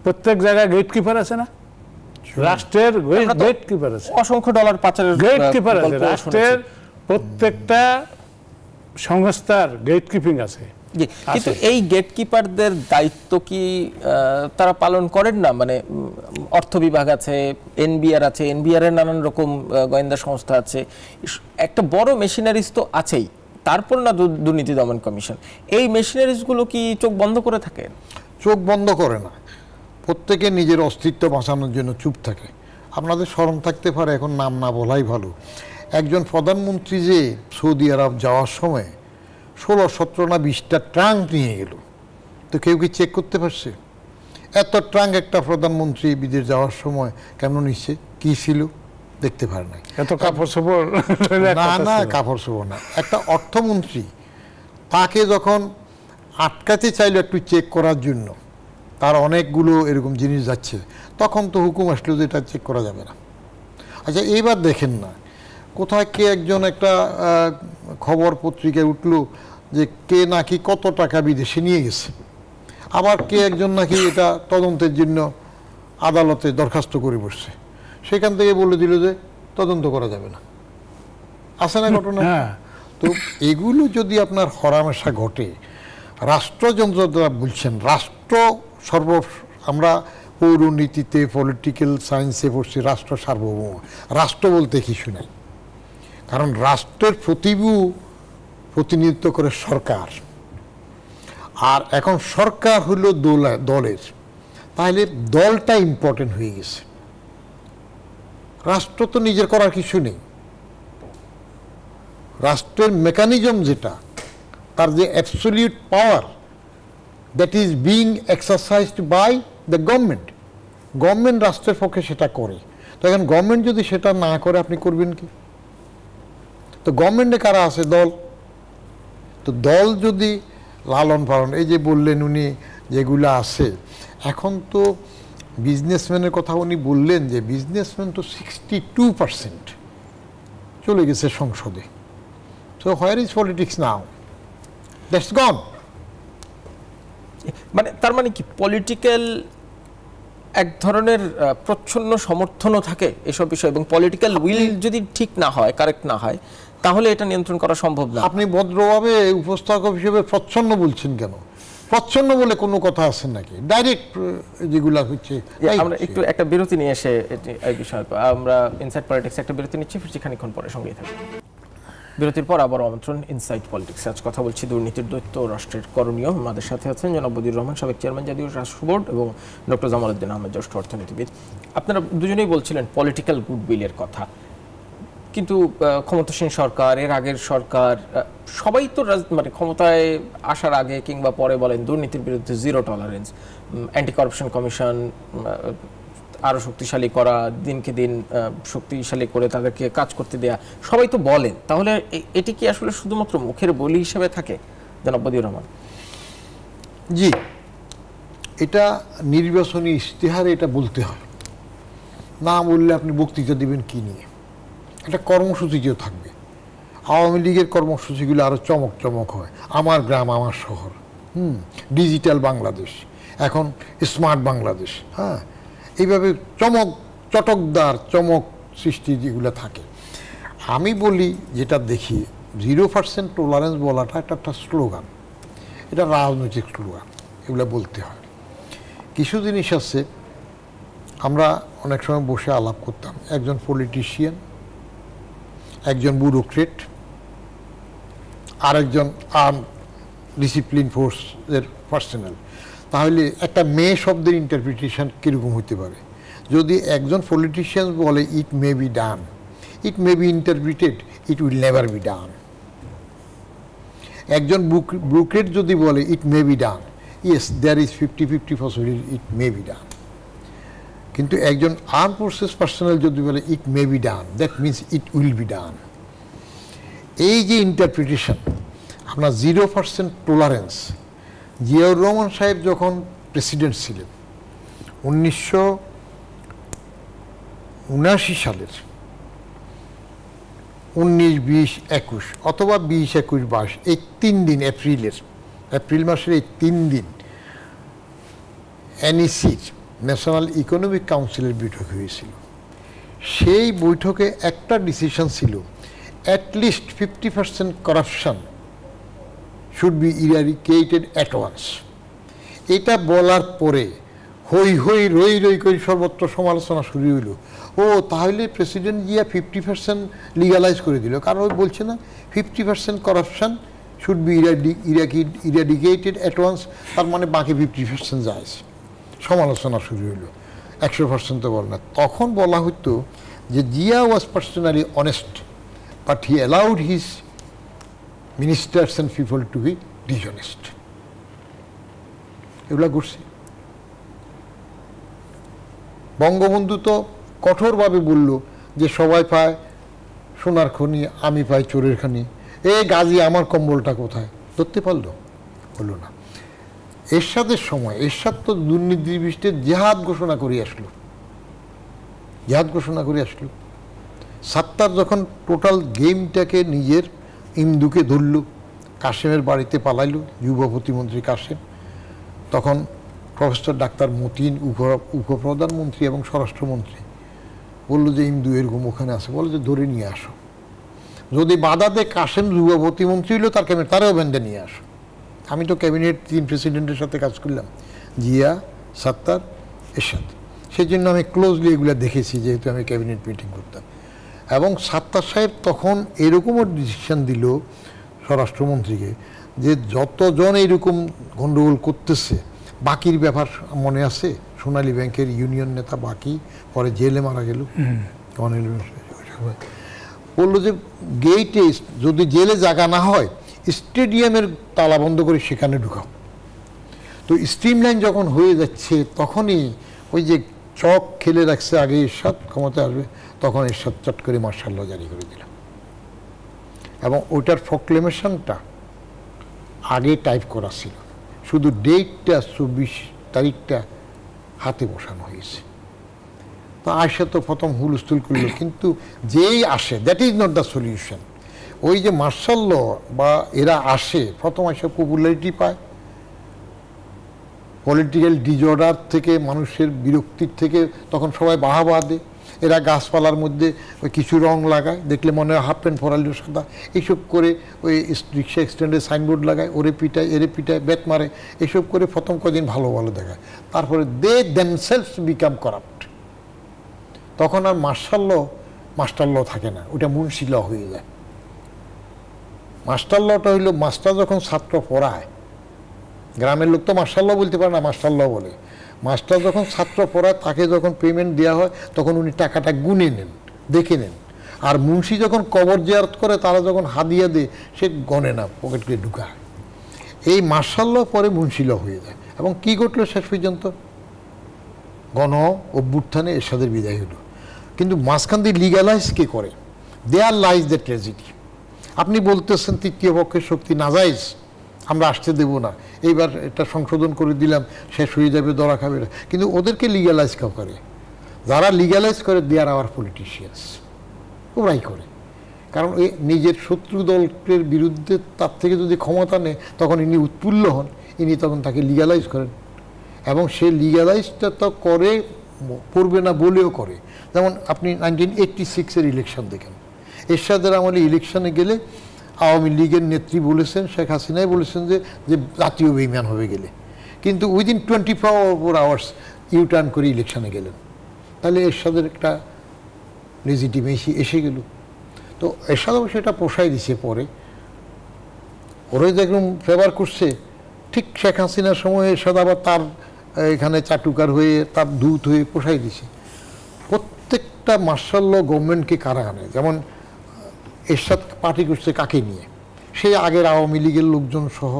প্রত্যেক জায়গায় গেট কিপার আছে না, রাষ্ট্রের গেট কিপার আছে, অসংখ্য ডলার পাচারের গেট কিপার আছে, রাষ্ট্রের প্রত্যেকটা সংস্থার গেট কিপিং আছে। কিন্তু এই গেটকিপারদের দায়িত্ব কি তারা পালন করেন না? মানে অর্থ বিভাগ আছে, এনবিআর আছে, এনবিআর এর নানান রকম গোয়েন্দা সংস্থা আছে, একটা বড় মেশিনারিজ তো আছেই, তারপর না দুর্নীতি দমন কমিশন, এই মেশিনারিজগুলো কি চোখ বন্ধ করে থাকে? চোখ বন্ধ করে না, প্রত্যেকে নিজের অস্তিত্ব বাঁচানোর জন্য চুপ থাকে। আপনাদের স্মরণ থাকতে পারে, এখন নাম না বলাই ভালো, একজন প্রধানমন্ত্রী যে সৌদি আরব যাওয়ার সময় 16, 17 না 20টা ট্রাঙ্ক নিয়ে গেল, তো কেউ কি চেক করতে পারছে? এত ট্রাঙ্ক একটা প্রধানমন্ত্রী বিদেশ যাওয়ার সময় কেন নিচ্ছে? কি ছিল? দেখতে পারে নাই। এত কাপড় চোপড় না, কাপড় চোপড় না, একটা অর্থমন্ত্রী, তাকে যখন আটকাতে চাইলো একটু চেক করার জন্য, তার অনেকগুলো এরকম জিনিস যাচ্ছে, তখন তো হুকুম আসলো যে এটা চেক করা যাবে না। আচ্ছা, এইবার দেখেন না, কোথায় কে একজন একটা খবর পত্রিকায় উঠলো যে কে নাকি কত টাকা বিদেশে নিয়ে গেছে, আবার কে একজন নাকি এটা তদন্তের জন্য আদালতে দরখাস্ত করে বসছে, সেখান থেকে বলে দিল যে তদন্ত করা যাবে না। আছে না ঘটনা? তো এগুলো যদি আপনার হরামেশা ঘটে, রাষ্ট্রযন্ত্র যারা বলছেন, রাষ্ট্র আমরা পৌরনীতিতে, পলিটিক্যাল সায়েন্সে পড়ছি, রাষ্ট্র সার্বভৌম, রাষ্ট্র বলতে কিছু নাই, কারণ রাষ্ট্রের প্রতিনিধিত্ব করে সরকার, আর এখন সরকার হলো দলের, তাহলে দলটা ইম্পর্টেন্ট হয়ে গেছে। রাষ্ট্র তো নিজের করার কিছু নেই, রাষ্ট্রের মেকানিজম যেটা, তার যে absolute power, that is being exercised by the government. Government রাষ্ট্রের পক্ষে সেটা করে, তো এখন গভর্নমেন্ট যদি সেটা না করে আপনি করবেন কি? তো গভর্নমেন্টে কারা আছে? দল। তো দল যদি লালন পালন, এই যে বললেন উনি যেগুলো আছে, এখন তো বিজনেসম্যানের কথা উনি বললেন যে বিজনেসম্যান তো 62% চলে গেছে সংসদে। So where is politics now? That's gone. মানে তার মানে কি পলিটিক্যাল এক ধরনের প্রচ্ছন্ন সমর্থনও থাকে এসব বিষয়, এবং পলিটিক্যাল উইল যদি ঠিক না হয়, কারেক্ট না হয়, তাহলে এটা নিয়ন্ত্রণ করা সম্ভব না। আপনি ভদ্রভাবে উপস্থাপক হিসেবে প্রচ্ছন্ন বলছেন কেন? প্রচ্ছন্ন বলে কোনো কথা আছে নাকি? ডাইরেক্ট যেগুলো হচ্ছে। আমরা একটু একটা বিরতি নিয়ে এসে এই বিষয়ে আমরা ইনসাইট পলিটিক্স একটা বিরতি নিচ্ছি, ফিরছি খানিকক্ষণ পরে, সঙ্গেই থাকবে। বিরতির পর আবার আমন্ত্রণ ইনসাইট পলিটিক্স। আজ কথা বলছি দুর্নীতির দৈত্য রাষ্ট্রের করণীয়। আমাদের সাথে আছেন জনাব বদিউর রহমান, সাবেক চেয়ারম্যান জাতীয় রাষ্ট্র বোর্ড, এবং ডক্টর জামালউদ্দিন আহমেদ, জ্যেষ্ঠ অর্থনীতিবিদ। আপনারা দুজনেই বলছিলেন পলিটিক্যাল গুডউইলের কথা, কিন্তু ক্ষমতাসীন সরকার, এর আগের সরকার, সবাই তো মানে ক্ষমতায় আসার আগে কিংবা পরে বলেন দুর্নীতির বিরুদ্ধে zero tolerance, anti corruption commission আরও শক্তিশালী করা, দিনকে দিন শক্তিশালী করে তাদেরকে কাজ করতে দেয়া, সবাই তো বলেন। তাহলে এটি কি আসলে শুধুমাত্র মুখের বলি হিসেবে থাকে, জনাব বদিউর রহমান? জি, এটা নির্বাচনী ইশতেহারে এটা বলতে হয়, না বললে আপনি বক্তৃতা দিবেন কি নিয়ে? একটা কর্মসূচিও থাকবে। আওয়ামী লীগের কর্মসূচিগুলো আরও চমক হয়, আমার গ্রাম আমার শহর, ডিজিটাল বাংলাদেশ, এখন স্মার্ট বাংলাদেশ, হ্যাঁ, এইভাবে চটকদার চমক সৃষ্টি যেগুলো থাকে। আমি বলি, যেটা দেখি, 0% টলারেন্স বলাটা একটা স্লোগান, এটা রাজনৈতিক স্লোগান, এগুলো বলতে হয়। কিছু জিনিস আছে, আমরা অনেক সময় বসে আলাপ করতাম, একজন পলিটিশিয়ান, একজন ব্যুরোক্রেট, আরেকজন আর্ম ডিসিপ্লিন ফোর্সের পার্সোনাল, তাহলে একটা মেয়ে শব্দের ইন্টারপ্রিটেশন কীরকম হতে পারে? যদি একজন পলিটিশিয়ান বলে it may be done, it may be interpreted it will never be done. একজন ব্রুকেট যদি বলে it may be done, yes there is 50-50 possibility it may be done. কিন্তু একজন আর্ম ফোর্সেস পার্সোনাল যদি বলে it may be done, that means it will be done. এই যে interpretation, আপনার 0% টলারেন্স। জিয়াউর রহমান সাহেব যখন প্রেসিডেন্ট ছিলেন 1979 সালের 19, 20, 21 অথবা 20, 21, 22 এই 3 দিন এপ্রিল মাসের এই 3 দিন NEC ন্যাশনাল ইকোনমিক কাউন্সিলের বৈঠক হয়েছিল। সেই বৈঠকে একটা ডিসিশন ছিল, at least 50% corruption should be eradicated at once. এটা বলার পরে হই রই করে সর্বত্র সমালোচনা শুরু হইল। ও তাহলে প্রেসিডেন্ট জিয়া 50% লিগালাইজ করে দিল, কারণ ওই বলছে না 50% corruption should be eradicated at once, তার মানে বাকি 50% যায়। সমালোচনা শুরু হইল, 100% তো বল না। তখন বলা হতো যে Zia was personally honest, but he allowed his ministers and people to be dishonest. এগুলা ঘটছে। বঙ্গবন্ধু তো কঠোরভাবে বলল যে সবাই পায় সোনার খনি, আমি পাই চোরের খনি, এ গাজী আমার কম্বলটা কোথায়? ধরতে পারলো? হলো না। এরশাদের সময় এরশাদ তো দুর্নীতির বিরুদ্ধে জেহাদ ঘোষণা করে আসলো। সাত্তার যখন টোটাল গেমটাকে নিজের ইন্দুকে ধরল, কাশেমের বাড়িতে পালাইল, যুব প্রতিমন্ত্রী কাশেম, তখন প্রফেসর ডাক্তার মতিন উপপ্রধানমন্ত্রী এবং স্বরাষ্ট্রমন্ত্রী বললো যে ইন্দু এরকম ওখানে আছে, বলে যে ধরে নিয়ে আসো। যদি বাধা দেয় কাশেম যুব প্রতিমন্ত্রী হইলো, তারেও বেঁধে নিয়ে আসো। আমি তো ক্যাবিনেট 3 প্রেসিডেন্টের সাথে কাজ করলাম, জিয়া, সাত্তার, এরশাদ। সেই জন্য আমি ক্লোজলি এগুলো দেখেছি, যেহেতু আমি ক্যাবিনেট মিটিং করতাম। এবং সাত্তার সাহেব তখন এরকমও ডিসিশন দিল স্বরাষ্ট্রমন্ত্রীকে যে যতজন এইরকম গণ্ডগোল করতেছে, বাকির ব্যাপার মনে আছে, সোনালী ব্যাংকের ইউনিয়ন নেতা বাকি পরে জেলে মারা গেল, বললো যে গেইটে যদি জেলে জায়গা না হয় স্টেডিয়ামের তালা বন্ধ করে সেখানে ঢুকাও। তো স্ট্রিমলাইন যখন হয়ে যাচ্ছে তখনই ওই যে চক খেলে রাখছে আগে এরশাদ ক্ষমতা আসবে, তখন এরশাদ চট করে মার্শাল ল জারি করে দিল। এবং ওইটার প্রক্লেমেশনটা আগে টাইপ করা ছিল, শুধু ডেটটা 24 তারিখটা হাতে বসানো হয়েছে। তো আসে তো প্রথম হুলস্থুল করলো, কিন্তু যেই আসে that is not the solution. ওই যে মার্শাল ল বা এরা আসে, প্রথম আসে পপুলারিটি পায়, পলিটিক্যাল ডিজঅর্ডার থেকে, মানুষের বিরক্তির থেকে তখন সবাই বাহবা দেয়। এরা গাছপালার মধ্যে ওই কিছু রং লাগায়, দেখলে মনে হয় হাফ প্যান্ট পরাইল সাদা, এইসব করে ওই রিক্সা এক্সটেন্ডে সাইনবোর্ড লাগায়, ওরে পিটায় এরে পিটায়, ব্যাট মারে, এইসব করে প্রথম কদিন ভালো দেখায়। তারপরে দে দেমসেলফস বিকাম করাপ্ট। তখন আর মাস্টার ল থাকে না, ওটা মুন্সি ল হয়ে যায়। মাস্টার লটা হইল মাস্টার যখন ছাত্র পড়ায়, গ্রামের লোক তো মাস্টার ল বলতে পারে না, মাস্টার ল বলে। মাস্টার যখন ছাত্র পড়ায় তাকে যখন পেমেন্ট দেওয়া হয় তখন উনি টাকাটা গুনে নেন, দেখে নেন। আর মুন্সি যখন কবর জিয়ারত করে তারা যখন হাদিয়া দেয় সে গনে না, পকেটকে ঢুকায়। এই মার্শাল ল পরে মুন্সি ল হয়ে যায়। এবং কি ঘটলো শেষ পর্যন্ত? গণ অভ্যুত্থানে এরশাদের বিদায় হলো। কিন্তু মাঝখান দিয়ে লিগালাইজ কে করে? There lies the tragedy. আপনি বলতেছেন তৃতীয় পক্ষের শক্তি নাজাইজ, আমরা আসতে দেব না, এইবার এটা সংশোধন করে দিলাম, শেষ হয়ে যাবে, ধরা খাবে না। কিন্তু ওদেরকে লিগালাইজ কেউ করে? যারা লিগালাইজ করে দে আর আওয়ার পলিটিশিয়ানস, ওরাই করে। কারণ ওই নিজের শত্রু দলের বিরুদ্ধে তার থেকে যদি ক্ষমতা নেয় তখন ইনি উৎফুল্ল হন, ইনি তখন তাকে লিগালাইজ করেন। এবং সে লিগালাইজটা তো করবে না বলেও করে। যেমন আপনি 1986-এর ইলেকশন দেখেন, এরশাদের আমলে ইলেকশনে গেলে আওয়ামী লীগের নেত্রী বলেছেন, শেখ হাসিনাই বলেছেন যে জাতীয় বেইমান হবে গেলে, কিন্তু উইদিন 24 আওয়ার্স ইউটার্ন করে ইলেকশনে গেলেন। তাহলে এরশাদের একটা লেজিটিমেসি এসে গেল। তো এরশাদ অবশ্য এটা পোষাই দিছে পরে, ওরাই তো একদম ফেভার করছে। ঠিক শেখ হাসিনার সময় এরশাদ আবার তার এখানে চাটুকার হয়ে তার দূত হয়ে পোষাই দিছে। প্রত্যেকটা মার্শাল ল গভর্নমেন্টকে কারা আনে, যেমন এরশাদ পার্টি করছে কাকে নিয়ে, সেই আগের আওয়ামী লীগের লোকজন সহ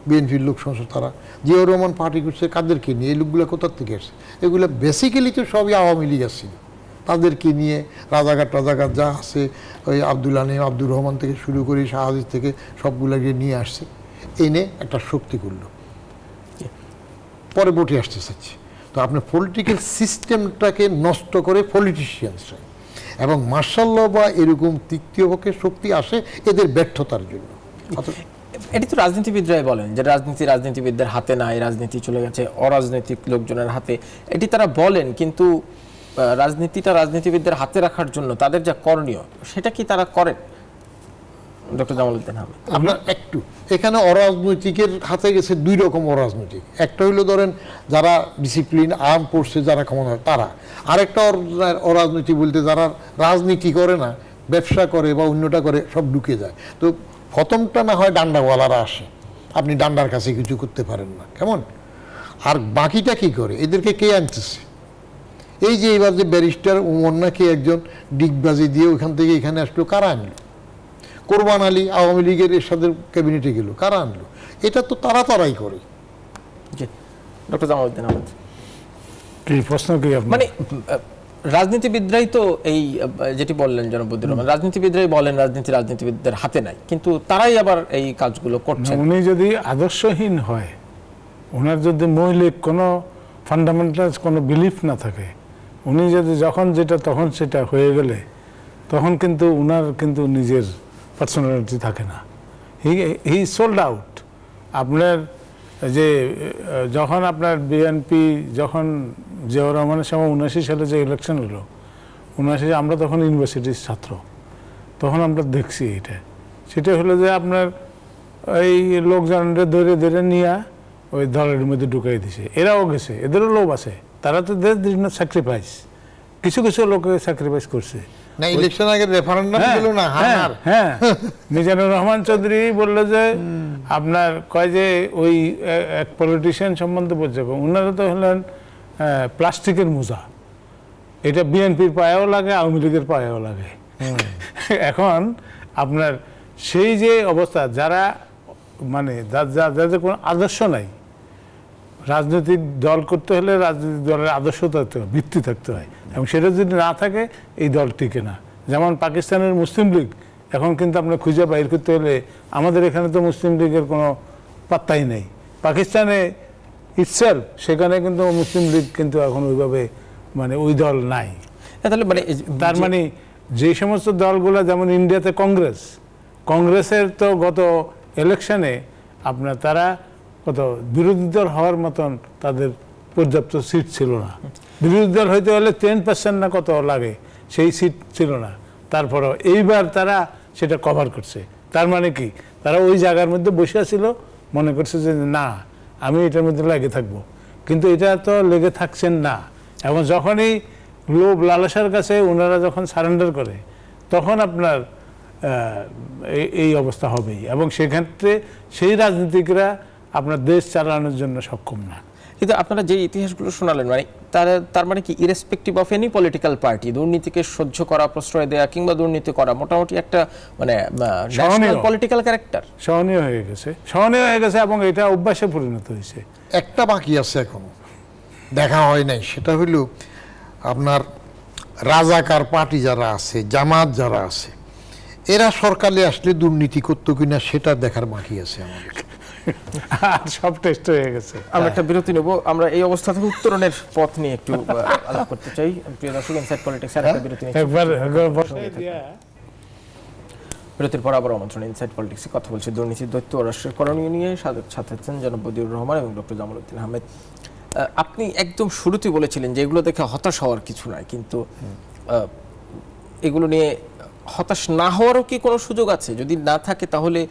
বিএনপির লোক সহ তারা। জিয়াউর রহমান পার্টি করছে কাদেরকে নিয়ে, এই লোকগুলো কোথার থেকে আসছে? এগুলো বেসিক্যালি তো সবই আওয়ামী লীগ আসছিল, তাদেরকে নিয়ে রাজাঘাট যা আছে ওই আব্দুল আলিম আব্দুর রহমান থেকে শুরু করে শাহাদিস থেকে সবগুলোকে নিয়ে আসছে, এনে একটা শক্তি করলো, পরে বটে আসতে চাচ্ছে। তো আপনার পলিটিক্যাল সিস্টেমটাকে নষ্ট করে পলিটিশিয়ানসরা, এবং মার্শাল ল বা এরকম তৃতীয় পক্ষের শক্তি আসে এদের ব্যর্থতার জন্য। এটি তো রাজনীতিবিদরাই বলেন যে রাজনীতিবিদদের হাতে নাই, রাজনীতি চলে গেছে অরাজনৈতিক লোকজনের হাতে, এটি তারা বলেন। কিন্তু রাজনীতিবিদদের হাতে রাখার জন্য তাদের যা করণীয় সেটা কি তারা করেন? ডক্টর জামাল উদ্দিন আহমেদ, আপনার একটু এখানে অরাজনৈতিকের হাতে গেছে দুই রকম অরাজনৈতিক। একটা হইলো ধরেন যারা ডিসিপ্লিন আর্ম ফোর্সে যারা ক্ষমতা হয় তারা, আরেকটা অরাজনৈতিক বলতে যারা রাজনীতি করে না, ব্যবসা করে বা অন্যটা করে, সব ঢুকে যায়। তো প্রথমটা না হয় ডান্ডাওয়ালারা আসে, আপনি ডান্ডার কাছে কিছু করতে পারেন না, কেমন? আর বাকিটা কি করে? এদেরকে কে আনতেছে? এই যে এবার যে ব্যারিস্টার উমর নাকি একজন ডিগবাজি দিয়ে ওইখান থেকে এখানে আসলো, কারা আনলো? কোরবান আলী আওয়ামী লীগের এরশাদের ক্যাবিনেটে গেল, কারা আনলো? এটা তো তারাই করে। ডক্টর জামাল উদ্দিন আহমেদ, কি প্রশ্ন কি আপনার? মানে রাজনীতিবিদরাই তো এই যেটি বললেন জনাব বদিউর রহমান, রাজনীতিবিদরাই বলেন রাজনীতিবিদদের হাতে নাই, কিন্তু তারাই আবার এই কাজগুলো করছেন। উনি যদি আদর্শহীন হয়, ওনার যদি মৌলিক কোনো ফান্ডামেন্টাল কোনো বিলিফ না থাকে, উনি যদি যখন যেটা তখন সেটা হয়ে গেলে, তখন কিন্তু উনার কিন্তু নিজের পার্সোনালিটি থাকে না। হি সোল্ড আউট। আপনার যে যখন আপনার বিএনপি যখন জিয়াউর রহমানের সময় 79 সালে যে ইলেকশন হলো, 79 আমরা তখন ইউনিভার্সিটির ছাত্র, তখন আমরা দেখছি সেটা হলো যে আপনার এই লোকজনদের ধরে নিয়ে ওই দলের মধ্যে ঢুকাই দিছে। এরাও গেছে, এদেরও লোভ আছে, তারা তো স্যাক্রিফাইস, কিছু লোকে স্যাক্রিফাইস করছে। না ইলেকশন আগে রেফারেন্ডাম ছিল না, হ্যাঁ মিজানুর রহমান চৌধুরী বললো যে আপনার কয় যে ওই এক পলিটিশিয়ান সম্বন্ধে বলছে, ওনারা তো হলেন প্লাস্টিকের মোজা, এটা বিএনপির পায়েও লাগে, আওয়ামী লীগের পায়েও লাগে। এখন আপনার সেই যে অবস্থা, যারা মানে যাদের কোনো আদর্শ নাই, রাজনৈতিক দল করতে হলে রাজনৈতিক দলের আদর্শ থাকতে হয়, ভিত্তি থাকতে হয়, এবং সেটা যদি না থাকে এই দল টিকে না। যেমন পাকিস্তানের মুসলিম লীগ, এখন কিন্তু আপনার খুঁজে বাইর করতে হলে, আমাদের এখানে তো মুসলিম লীগের কোনো পাত্তাই নেই, পাকিস্তানে ইটসেলফ সেখানে কিন্তু মুসলিম লীগ কিন্তু এখন ওইভাবে মানে ওই দল নাই। তাহলে মানে তার মানে যে সমস্ত দলগুলো, যেমন ইন্ডিয়াতে কংগ্রেসের তো গত ইলেকশনে আপনার তারা কত বিরোধী দল হওয়ার মতন তাদের পর্যাপ্ত সিট ছিল না, বিরোধী দল হইতে হলে 10% না কত লাগে, সেই সিট ছিল না। তারপরেও এইবার তারা সেটা কভার করছে। তার মানে কি, তারা ওই জায়গার মধ্যে বসে ছিল, মনে করছে যে না আমি এটার মধ্যে লেগে থাকবো, কিন্তু এটা তো লেগে থাকছেন না। এবং যখনই লোভ লালসার কাছে ওনারা যখন সারেন্ডার করে, তখন আপনার এই অবস্থা হবেই, এবং সেক্ষেত্রে সেই রাজনীতিকরা আপনার দেশ চালানোর জন্য সক্ষম না। কিন্তু আপনারা যে ইতিহাসগুলো শোনালেন, মানে তার মানে কি irrespective of any political party, দুর্নীতিকে সহ্য করা, প্রশ্রয় দেওয়া কিংবা দুর্নীতি করা মোটামুটি একটা মানে ন্যাশনাল পলিটিক্যাল ক্যারেক্টার সহনীয় হয়ে গেছে, এবং এটা অভ্যাসে পরিণত হয়েছে। একটা বাকি আছে এখনো দেখা হয় নাই, সেটা হইল আপনার রাজাকার পার্টি যারা আছে, জামাত যারা আছে, এরা সরকারে আসলে দুর্নীতি করতো কিনা সেটা দেখার বাকি আছে আমাদের। সব টেস্ট হয়ে গেছে। আমরা একটা বিরতি নেব, আমরা এই অবস্থা থেকে উত্তরণের পথ নিয়ে একটু আলাপ করতে চাই। প্রিয় দর্শক, ইনসাইড পলিটিক্স এর একটা বিরতি নিচ্ছি, বিরতির পর আবার আমন্ত্রণ। ইনসাইড পলিটিক্সে কথা বলছি দুর্নীতির দৈত্য ও রাষ্ট্রের করণীয় নিয়ে। সাথে আছেন জনাব বদিউর রহমান এবং ডক্টর জামাল উদ্দিন আহমেদ। আপনি একদম শুরুতেই বলেছিলেন যে এগুলো দেখে হতাশ হওয়ার কিছু নাই, কিন্তু এগুলো নিয়ে হতাশ না হওয়ারও কি কোনো সুযোগ আছে? যদি না থাকে তাহলে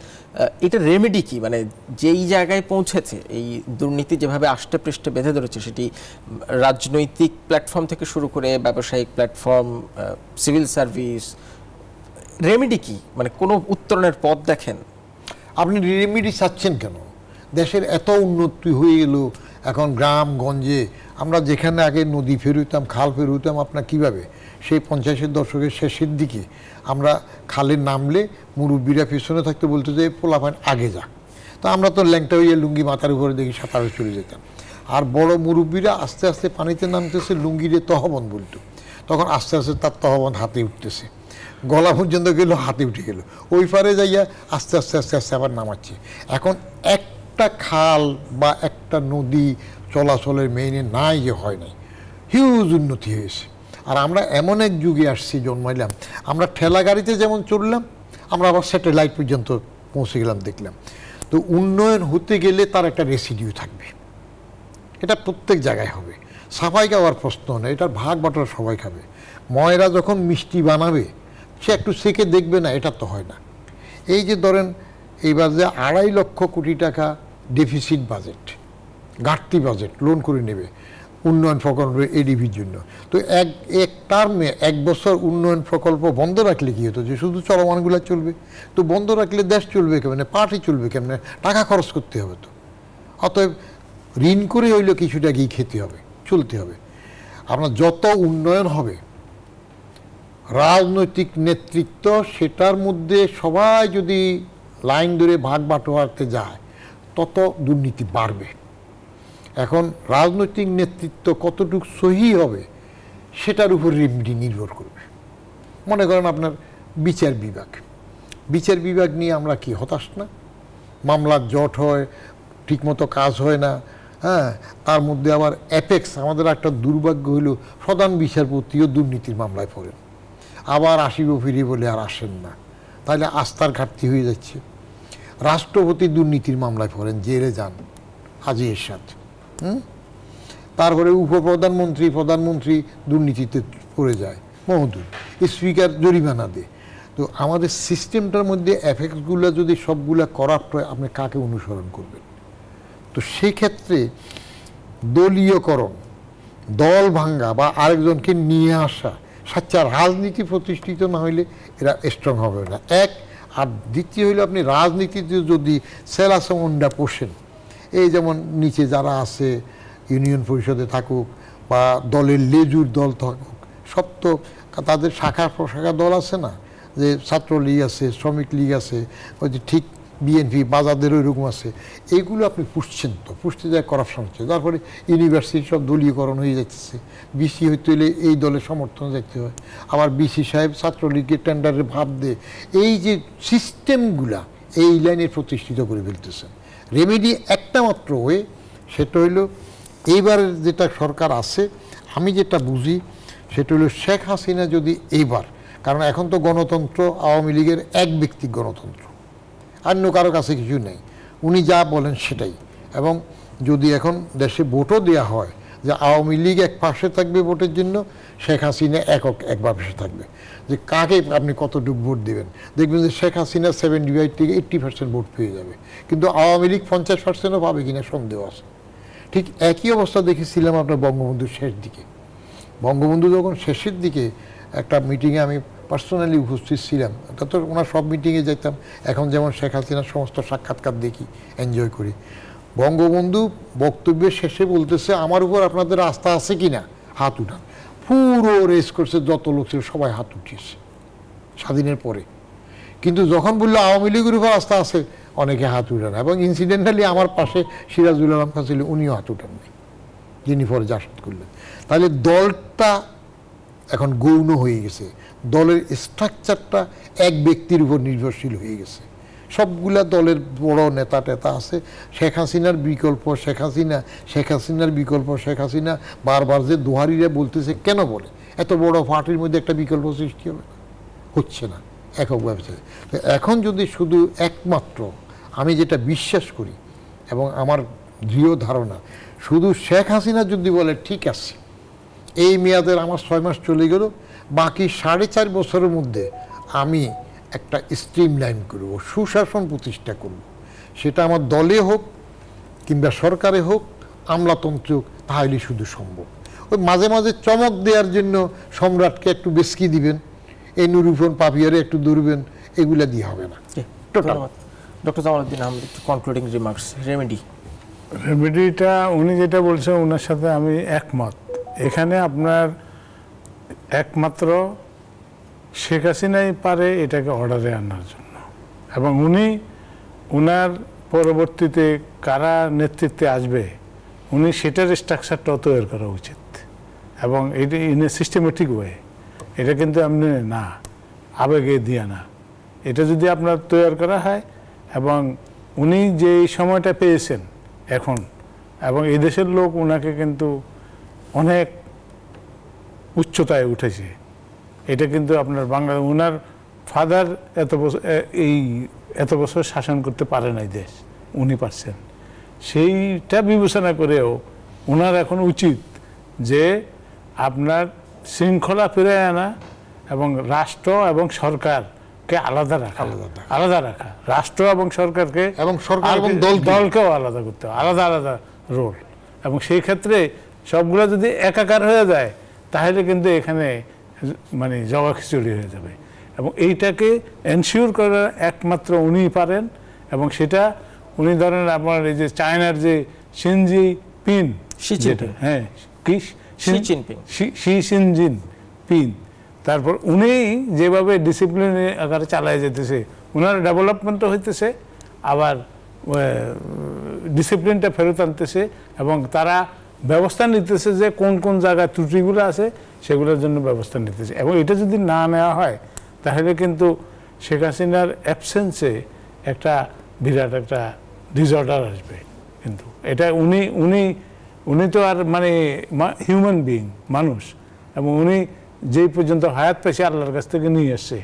এটা রেমেডি কি? মানে যেই জায়গায় পৌঁছেছে এই দুর্নীতি, যেভাবে আষ্টে পৃষ্ঠে বেঁধে ধরেছে, সেটি রাজনৈতিক প্ল্যাটফর্ম থেকে শুরু করে ব্যবসায়িক প্ল্যাটফর্ম, সিভিল সার্ভিস, রেমেডি কি? মানে কোনো উত্তরণের পথ দেখেন? আপনি রেমেডি চাচ্ছেন কেন? দেশের এত উন্নতি হয়ে গেল, এখন গ্রাম গঞ্জে আমরা যেখানে আগে নদী ফেরুতাম, খাল ফেরুতাম, আপনার কীভাবে সেই 50-এর দশকের শেষের দিকে আমরা খালে নামলে মুরব্বীরা পেছনে থাকতে বলতো যে পোলাপান আগে যা। তো আমরা তো ল্যাংটা হইয়া লুঙ্গি মাথার উপরে দেখি সাঁতারে চলে যেতাম। আর বড় মুরব্বীরা আস্তে আস্তে পানিতে নামতেছে, লুঙ্গিরে তহবন বলতো, তখন আস্তে আস্তে তার তহবন হাতে উঠতেছে, গলা পর্যন্ত গেল, হাতে উঠে গেল, ওই পারে যাইয়া আস্তে আস্তে আস্তে আস্তে আবার নামাচ্ছে। এখন একটা খাল বা একটা নদী চলাচলের মেইনে নাই যে হয় নাই, হিউজ উন্নতি হয়েছে। আর আমরা এমন এক যুগে আসছি, জন্মাইলাম, আমরা ঠেলা গাড়িতে যেমন চললাম, আমরা আবার স্যাটেলাইট পর্যন্ত পৌঁছে গেলাম, দেখলাম। তো উন্নয়ন হতে গেলে তার একটা রেসিডিউ থাকবে, এটা প্রত্যেক জায়গায় হবে। সাফাই খাওয়ার প্রশ্ন নেই, এটার ভাগ বাটোয়ারা সবাই খাবে। ময়রা যখন মিষ্টি বানাবে সে একটু সেকে দেখবে না, এটা তো হয় না। এই যে ধরেন এইবার যে 2.5 লক্ষ কোটি টাকা ডেফিসিট বাজেট, ঘাটতি বাজেট লোন করে নেবে উন্নয়ন প্রকল্প এডিবির জন্য, তো এক টার্মে 1 বছর উন্নয়ন প্রকল্প বন্ধ রাখলে কী হতো? যে শুধু চলমানগুলো চলবে, তো বন্ধ রাখলে দেশ চলবে কেমনে, পার্টি চলবে কেমনে, টাকা খরচ করতে হবে। তো অতএব ঋণ করে হইলে কিছুটা গিয়ে খেতে হবে, চলতে হবে। আপনার যত উন্নয়ন হবে, রাজনৈতিক নেতৃত্ব সেটার মধ্যে সবাই যদি লাইন ধরে ভাগ বাটোয়ারতে যায়, তত দুর্নীতি বাড়বে। এখন রাজনৈতিক নেতৃত্ব কতটুকু সহি হবে সেটার উপর রেমেডি নির্ভর করবে। মনে করেন আপনার বিচার বিভাগ নিয়ে আমরা কি হতাশ না? মামলার জট হয়, ঠিকমতো কাজ হয় না, হ্যাঁ, তার মধ্যে আবার অ্যাপেক্স, আমাদের একটা দুর্ভাগ্য হইল প্রধান বিচারপতিও দুর্নীতির মামলায় পড়েন, আবার আসিব ফিরে বলে আর আসেন না, তাহলে আস্থার ঘাটতি হয়ে যাচ্ছে। রাষ্ট্রপতি দুর্নীতির মামলায় পড়েন, জেলে যান, হাজি এরশাদ। তারপরে প্রধানমন্ত্রী দুর্নীতিতে পড়ে যায়, মহোদয়, স্পিকার জরিমানা দেয়। তো আমাদের সিস্টেমটার মধ্যে এফেক্টসগুলো যদি সবগুলা করাপ্ট হয়, আপনি কাকে অনুসরণ করবেন? তো সেক্ষেত্রে দলীয়করণ, দল ভাঙ্গা বা আরেকজনকে নিয়ে আসা, সাচ্চা রাজনীতি প্রতিষ্ঠিত না হইলে এরা স্ট্রং হবে না। এক, আর দ্বিতীয় হইলে আপনি রাজনীতিতে যদি সেলাসমন্ডা পোষেন, এই যেমন নিচে যারা আছে ইউনিয়ন পরিষদে থাকুক বা দলের লেজুর দল থাকুক, সব তো তাদের শাখা প্রশাখা দল আছে না, যে ছাত্রলীগ আছে, শ্রমিক লীগ আছে, ওই যে ঠিক বিএনপি বাজাদের ওইরকম আছে, এইগুলো আপনি পুষছেন, তো পুষতে যায় করাপশন হচ্ছে। তারপরে ইউনিভার্সিটি সব দলীয়করণ হয়ে যাচ্ছে, বিসি হইতে হলে এই দলের সমর্থন দেখতে হয়, আবার বিসি সাহেব ছাত্রলীগের টেন্ডারের ভাব দেয়। এই যে সিস্টেমগুলা এই লাইনে প্রতিষ্ঠিত করে ফেলতেছেন। রেমেডি একটা মাত্র হয়ে, সেটা হইল এইবারের যেটা সরকার আছে, আমি যেটা বুঝি সেটা হলো শেখ হাসিনা যদি এইবার, কারণ এখন তো গণতন্ত্র আওয়ামী লীগের এক ব্যক্তিক গণতন্ত্র, অন্য কারো কাছে কিছু নেই, উনি যা বলেন সেটাই। এবং যদি এখন দেশে ভোটও দেওয়া হয় যে আওয়ামী লীগ এক পাশে থাকবে ভোটের জন্য, শেখ হাসিনা এক পাশে থাকবে, যে কাকে আপনি কতটুকু ভোট দেবেন, দেখবেন যে শেখ হাসিনা 75 থেকে 80% ভোট পেয়ে যাবে, কিন্তু আওয়ামী লীগ 50%ও পাবে কিনা সন্দেহ আছে। ঠিক একই অবস্থা দেখেছিলাম আপনার বঙ্গবন্ধুর শেষ দিকে। বঙ্গবন্ধু যখন শেষের দিকে একটা মিটিংয়ে আমি পার্সোনালি উপস্থিত ছিলাম, তা তো ওনার সব মিটিংয়ে যেতাম, এখন যেমন শেখ হাসিনার সমস্ত সাক্ষাৎকার দেখি, এনজয় করি। বঙ্গবন্ধু বক্তব্যের শেষে বলতেছে, আমার উপর আপনাদের আস্থা আছে কি না, হাত উঠান। পুরো রেস করছে, যত লোক ছিল সবাই হাত উঠিয়েছে স্বাধীনের পরে। কিন্তু যখন বললো আওয়ামী লীগের উপর আস্থা আছে, অনেকে হাত উঠান। এবং ইনসিডেন্টালি আমার পাশে সিরাজুল আলম খান ছিল, উনিও হাত উঠাননি, যিনি পরে জাসদ করলেন। তাহলে দলটা এখন গৌণ হয়ে গেছে, দলের স্ট্রাকচারটা এক ব্যক্তির উপর নির্ভরশীল হয়ে গেছে। সবগুলা দলের বড় নেতা টেতা আছে, শেখ হাসিনার বিকল্প শেখ হাসিনা, শেখ হাসিনার বিকল্প শেখ হাসিনা, বারবার যে দোহারিরা বলতেছে, কেন বলে? এত বড় পার্টির মধ্যে একটা বিকল্প সৃষ্টি হবে? হচ্ছে না এককভাবে। তো এখন যদি শুধু একমাত্র, আমি যেটা বিশ্বাস করি এবং আমার দৃঢ় ধারণা, শুধু শেখ হাসিনা যদি বলে ঠিক আছে, এই মেয়াদের আমার 6 মাস চলে গেল, বাকি 4.5 বছরের মধ্যে আমি একটা স্ট্রিম লাইন করব, সুশাসন প্রতিষ্ঠা করব, সেটা আমার দলে হোক কিংবা সরকারে হোক, আমলাতন্ত্রে হোক, তাহলে শুধু সম্ভব। ওই মাঝে মাঝে চমক দেওয়ার জন্য সম্রাটকে একটু বেসকি দিবেন, এই নুরুফন পাপিয়ারে একটু দৌড়বেন, এগুলা দিয়ে হবে না। ধন্যবাদ ডক্টর জামালউদ্দিন আহমেদ, একটু কনক্লুডিং রিমার্কস, রেমেডিটা উনি যেটা বলছেন ওনার সাথে আমি একমত। এখানে আপনার একমাত্র শেখ হাসিনাই পারে এটাকে অর্ডারে আনার জন্য, এবং উনি ওনার পরবর্তীতে কারা নেতৃত্বে আসবে উনি সেটার স্ট্রাকচারটাও তৈরি করা উচিত, এবং এটা ইন এ সিস্টেমেটিক ওয়ে। এটা কিন্তু এমনি না, আবেগে দিয়ে না, এটা যদি আপনার তৈরি করা হয়। এবং উনি যে সময়টা পেয়েছেন এখন, এবং এই দেশের লোক ওনাকে কিন্তু অনেক উচ্চতায় উঠেছে। এটা কিন্তু আপনার বাংলা, ওনার ফাদার এত বছর শাসন করতে পারে নাই দেশ, উনি পারছেন। সেইটা বিবেচনা করেও ওনার এখন উচিত যে আপনার শৃঙ্খলা ফিরে আনা এবং রাষ্ট্র এবং সরকারকে আলাদা রাখা, রাষ্ট্র এবং সরকারকে এবং সরকার এবং দলকেও আলাদা করতে হবে, আলাদা আলাদা রোল। এবং সেই ক্ষেত্রে সবগুলো যদি একাকার হয়ে যায় তাহলে কিন্তু এখানে মানে জবা খিচুড়ি হয়ে যাবে। এবং এইটাকে এনশিওর করার একমাত্র উনিই পারেন। এবং সেটা উনি ধরেন আপনার এই যে চায়নার যে শি জিনপিং, তারপর উনি যেভাবে ডিসিপ্লিন আকারে চালায় যেতেছে, ওনার ডেভেলপমেন্টও হইতেছে, আবার ডিসিপ্লিনটা ফেরত আনতেছে, এবং তারা ব্যবস্থা নিতেছে যে কোন কোন জায়গায় ত্রুটিগুলো আছে সেগুলোর জন্য ব্যবস্থা নিতেছে। এবং এটা যদি না নেওয়া হয় তাহলে কিন্তু শেখ হাসিনার অ্যাবসেন্সে একটা বিরাট একটা ডিসঅর্ডার আসবে। কিন্তু এটা উনি তো আর মানে হিউম্যান বিইং, মানুষ, এবং উনি যেই পর্যন্ত হায়াত পেয়েছে আল্লাহর কাছ থেকে নিয়ে এসছে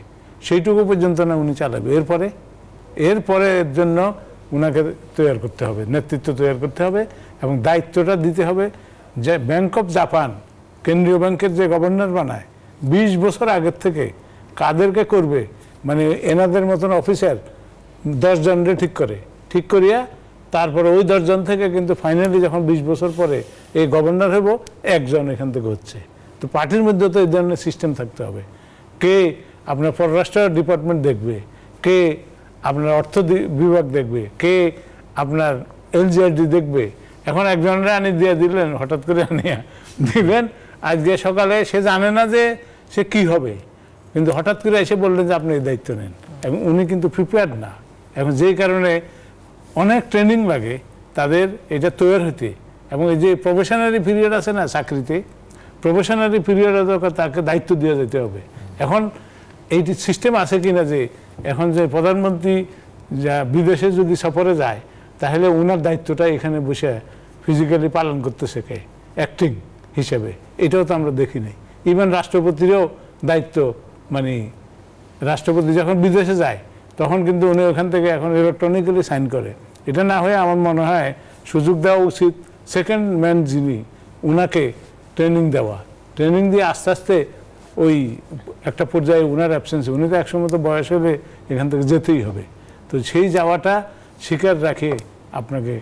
সেইটুকু পর্যন্ত না উনি চালাবে। এরপরে এর জন্য উনাকে তৈরি করতে হবে, নেতৃত্ব তৈরি করতে হবে, এবং দায়িত্বটা দিতে হবে যে ব্যাংক অফ জাপান কেন্দ্রীয় ব্যাংকের যে গভর্নর বানায় 20 বছর আগের থেকে কাদেরকে করবে, মানে এনাদের মতন অফিসার 10 জনরে ঠিক করিয়া তারপরে ওই 10 জন থেকে কিন্তু ফাইনালি যখন 20 বছর পরে এই গভর্নর হব একজন এখান থেকে হচ্ছে। তো পার্টির মধ্যে তো এই ধরনের সিস্টেম থাকতে হবে। কে আপনার পররাষ্ট্র ডিপার্টমেন্ট দেখবে, কে আপনার অর্থ বিভাগ দেখবে, কে আপনার এলজিআরডি দেখবে। এখন একজনরা আনি দিয়ে দিলেন, হঠাৎ করে আনিয়া দিলেন আজকে সকালে, সে জানে না যে সে কি হবে, কিন্তু হঠাৎ করে এসে বললেন যে আপনি এই দায়িত্ব নেন, এবং উনি কিন্তু প্রিপেয়ার্ড না। এখন যেই কারণে অনেক ট্রেনিং লাগে তাদের এটা তৈরি হতে। এবং এই যে প্রফেশনারি পিরিয়ড আছে না চাকরিতে, প্রফেশনারি পিরিয়ডে তাকে দায়িত্ব দিয়ে যেতে হবে। এখন এইটি সিস্টেম আছে কিনা যে এখন যে প্রধানমন্ত্রী যা বিদেশে যদি সফরে যায় তাহলে ওনার দায়িত্বটা এখানে বসে ফিজিক্যালি পালন করতে শেখে অ্যাক্টিং হিসেবে, এটাও তো আমরা দেখি নাই। ইভেন রাষ্ট্রপতিরও দায়িত্ব, মানে রাষ্ট্রপতি যখন বিদেশে যায় তখন কিন্তু উনি ওখান থেকে এখন ইলেকট্রনিক্যালি সাইন করে। এটা না হয়ে আমার মনে হয় সুযোগ দেওয়া উচিত সেকেন্ড ম্যান যিনি, ওনাকে ট্রেনিং দিয়ে আস্তে আস্তে ওই একটা পর্যায়ে ওনার অ্যাবসেন্সে, উনি তো একসময় তো বয়স হলে এখান থেকে যেতেই হবে। তো সেই যাওয়াটা স্বীকার রাখে আপনাকে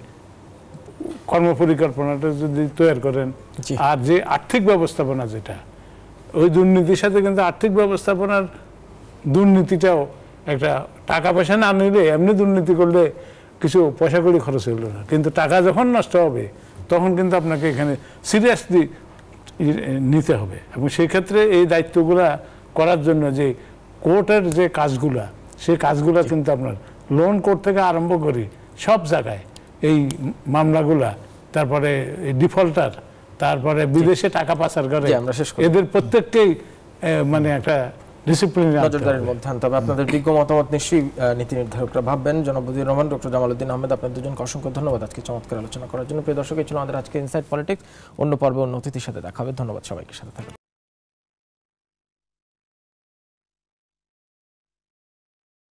কর্মপরিকল্পনাটা যদি তৈরি করেন। আর যে আর্থিক ব্যবস্থাপনা, যেটা ওই দুর্নীতির সাথে কিন্তু আর্থিক ব্যবস্থাপনার দুর্নীতিটাও একটা, টাকা পয়সা না নিলে এমনি দুর্নীতি করলে কিছু পয়সা কড়ি খরচ হলো না, কিন্তু টাকা যখন নষ্ট হবে তখন কিন্তু আপনাকে এখানে সিরিয়াসলি নিতে হবে। এবং সেই ক্ষেত্রে এই দায়িত্বগুলা করার জন্য যে কোর্টের যে কাজগুলা, সেই কাজগুলা কিন্তু আপনার লোন কোর্ট থেকে আরম্ভ করি সব জায়গায় এই মামলাগুলা, তারপরে ডিফল্টার, তারপরে বিদেশে টাকা পাচার করে, এদের প্রত্যেককেই মানে একটা ডিসিপ্লিন নজরদারির মধ্যে আনতে হবে। আপনাদের বিজ্ঞ মতামত নিশ্চয়ই নীতি নির্ধারকরা ভাববেন। জনাব বদিউর রহমান, ডক্টর জামালউদ্দিন আহমেদ, আপনাদের দুজনকে অসংখ্য ধন্যবাদ আজকে চমৎকার আলোচনা করার জন্য। প্রিয় দর্শক, এই ছিল আমাদের আজকে ইনসাইট পলিটিক্স। অন্য পর্বে অন্য অতিথির সাথে দেখা হবে। ধন্যবাদ সবাইকে, সাথে থাকুন।